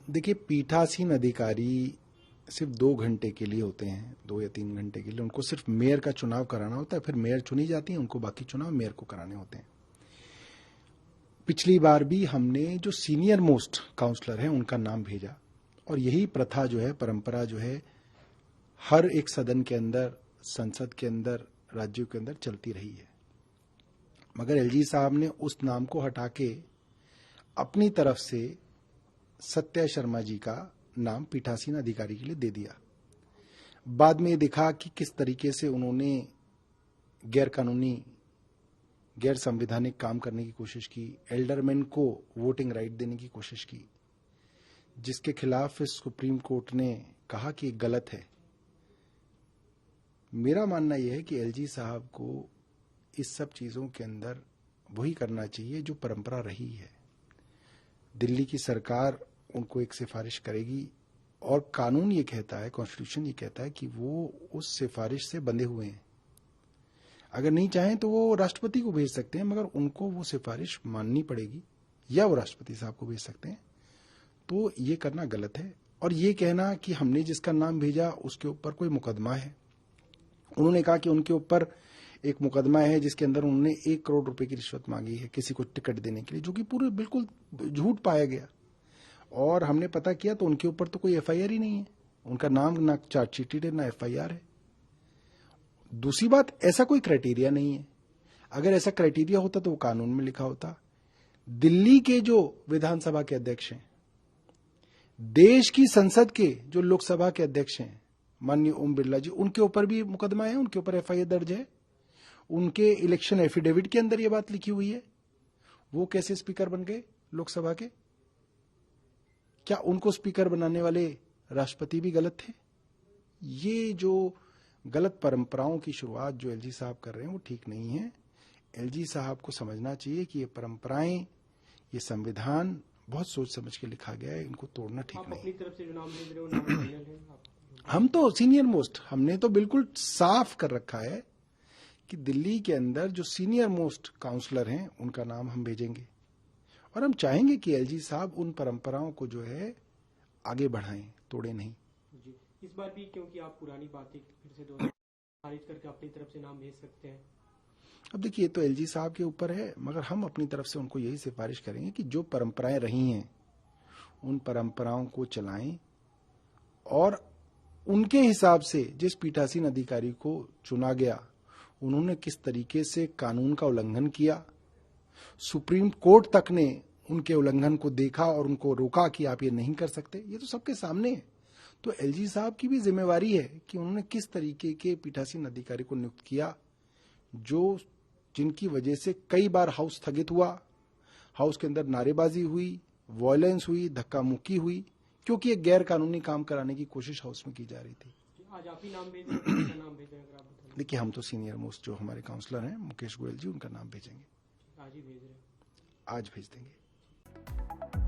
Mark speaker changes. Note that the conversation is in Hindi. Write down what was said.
Speaker 1: देखिए, पीठासीन अधिकारी सिर्फ 2 घंटे के लिए होते हैं, 2 या 3 घंटे के लिए। उनको सिर्फ मेयर का चुनाव कराना होता है, फिर मेयर चुनी जाती है, उनको बाकी चुनाव मेयर को कराने होते हैं। पिछली बार भी हमने जो सीनियर मोस्ट काउंसलर हैं उनका नाम भेजा, और यही प्रथा जो है, परंपरा जो है, हर एक सदन के अंदर, संसद के अंदर, राज्यों के अंदर चलती रही है। मगर एलजी साहब ने उस नाम को हटा के अपनी तरफ से सत्या शर्मा जी का नाम पीठासीन अधिकारी के लिए दे दिया। बाद में ये दिखा कि किस तरीके से उन्होंने गैर कानूनी, गैर संवैधानिक काम करने की कोशिश की, एल्डरमैन को वोटिंग राइट देने की कोशिश की, जिसके खिलाफ सुप्रीम कोर्ट ने कहा कि गलत है। मेरा मानना यह है कि एलजी साहब को इस सब चीजों के अंदर वही करना चाहिए जो परंपरा रही है। दिल्ली की सरकार उनको एक सिफारिश करेगी, और कानून ये कहता है, कॉन्स्टिट्यूशन ये कहता है कि वो उस सिफारिश से बंधे हुए हैं। अगर नहीं चाहें तो वो राष्ट्रपति को भेज सकते हैं, मगर उनको वो सिफारिश माननी पड़ेगी, या वो राष्ट्रपति साहब को भेज सकते हैं। तो ये करना गलत है। और ये कहना कि हमने जिसका नाम भेजा उसके ऊपर कोई मुकदमा है, उन्होंने कहा कि उनके ऊपर एक मुकदमा है जिसके अंदर उन्होंने 1 करोड़ रुपए की रिश्वत मांगी है किसी को टिकट देने के लिए, जो कि पूरे बिल्कुल झूठ पाया गया। और हमने पता किया तो उनके ऊपर तो कोई एफआईआर ही नहीं है, उनका नाम ना चार्जशीटेड है ना एफआईआर है। दूसरी बात, ऐसा कोई क्राइटेरिया नहीं है। अगर ऐसा क्राइटेरिया होता तो वो कानून में लिखा होता। दिल्ली के जो विधानसभा के अध्यक्ष हैं, देश की संसद के जो लोकसभा के अध्यक्ष हैं, माननीय ओम बिरला जी, उनके ऊपर भी मुकदमा है, उनके ऊपर एफआईआर दर्ज है। उनके इलेक्शन एफिडेविट के अंदर यह बात लिखी हुई है। वो कैसे स्पीकर बन गए लोकसभा के? क्या उनको स्पीकर बनाने वाले राष्ट्रपति भी गलत थे? ये जो गलत परंपराओं की शुरुआत जो एलजी साहब कर रहे हैं वो ठीक नहीं है। एलजी साहब को समझना चाहिए कि ये परंपराएं, ये संविधान बहुत सोच समझ के लिखा गया है, इनको तोड़ना ठीक नहीं।
Speaker 2: अपनी तरफ से जो नाम भेज रहे हो, नाम फाइनल है?
Speaker 1: हम तो सीनियर मोस्ट, हमने तो बिल्कुल साफ कर रखा है कि दिल्ली के अंदर जो सीनियर मोस्ट काउंसलर हैं उनका नाम हम भेजेंगे, और हम चाहेंगे कि एलजी साहब उन परंपराओं को जो है आगे बढ़ाएं, तोड़े नहीं।
Speaker 2: जी, इस बार भी क्योंकि आप पुरानी बातें फिर से दोबारा खारिज करके अपनी तरफ से नाम भेज सकते हैं।
Speaker 1: अब देखिए, तो एलजी साहब के ऊपर है, मगर हम अपनी तरफ से उनको यही सिफारिश करेंगे कि जो परंपराएं रही हैं उन परंपराओं को चलाएं, और उनके हिसाब से जिस पीठासीन अधिकारी को चुना गया उन्होंने किस तरीके से कानून का उल्लंघन किया, सुप्रीम कोर्ट तक ने उनके उल्लंघन को देखा और उनको रोका कि आप ये नहीं कर सकते, ये तो सबके सामने है। तो एलजी साहब की भी जिम्मेवारी है कि उन्होंने किस तरीके के पीठासीन अधिकारी को नियुक्त किया, जो जिनकी वजह से कई बार हाउस स्थगित हुआ, हाउस के अंदर नारेबाजी हुई, वायलेंस हुई, धक्का मुक्की हुई, क्योंकि एक गैर कानूनी काम कराने की कोशिश हाउस में की जा रही थी।
Speaker 2: आज आप ही नाम भेज रहे हैं, किसका नाम भेज रहे हैं अगर आप बताएं?
Speaker 1: देखिए, हम तो सीनियर मोस्ट जो हमारे काउंसलर हैं मुकेश गोयल जी, उनका नाम भेजेंगे।
Speaker 2: आज ही भेज रहे हैं?
Speaker 1: आज भेज देंगे।